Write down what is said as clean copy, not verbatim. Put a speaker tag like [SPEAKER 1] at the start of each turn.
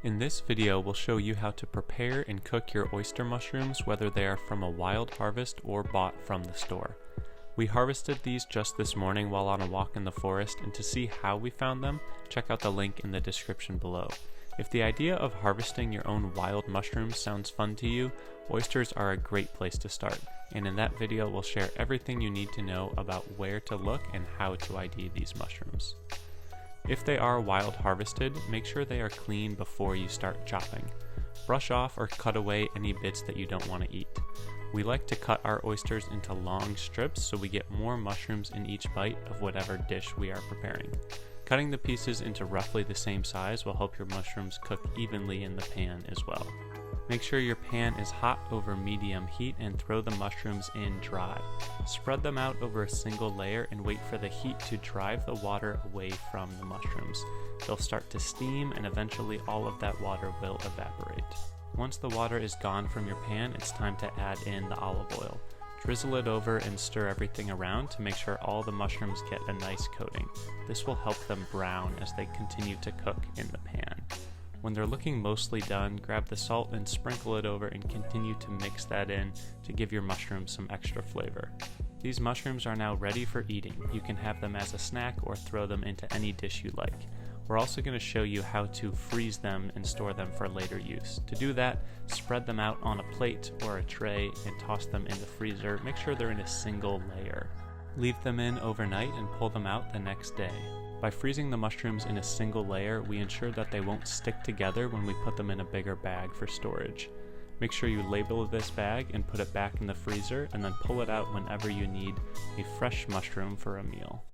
[SPEAKER 1] In this video, we'll show you how to prepare and cook your oyster mushrooms, whether they are from a wild harvest or bought from the store. We harvested these just this morning while on a walk in the forest, and to see how we found them, check out the link in the description below. If the idea of harvesting your own wild mushrooms sounds fun to you, oysters are a great place to start, and in that video we'll share everything you need to know about where to look and how to ID these mushrooms. If they are wild harvested, make sure they are clean before you start chopping. Brush off or cut away any bits that you don't want to eat. We like to cut our oysters into long strips so we get more mushrooms in each bite of whatever dish we are preparing. Cutting the pieces into roughly the same size will help your mushrooms cook evenly in the pan as well. Make sure your pan is hot over medium heat and throw the mushrooms in dry. Spread them out over a single layer and wait for the heat to drive the water away from the mushrooms. They'll start to steam and eventually all of that water will evaporate. Once the water is gone from your pan, it's time to add in the olive oil. Drizzle it over and stir everything around to make sure all the mushrooms get a nice coating. This will help them brown as they continue to cook in the pan. When they're looking mostly done, grab the salt and sprinkle it over and continue to mix that in to give your mushrooms some extra flavor. These mushrooms are now ready for eating. You can have them as a snack or throw them into any dish you like. We're also going to show you how to freeze them and store them for later use. To do that, spread them out on a plate or a tray and toss them in the freezer. Make sure they're in a single layer. Leave them in overnight and pull them out the next day. By freezing the mushrooms in a single layer, we ensure that they won't stick together when we put them in a bigger bag for storage. Make sure you label this bag and put it back in the freezer, and then pull it out whenever you need a fresh mushroom for a meal.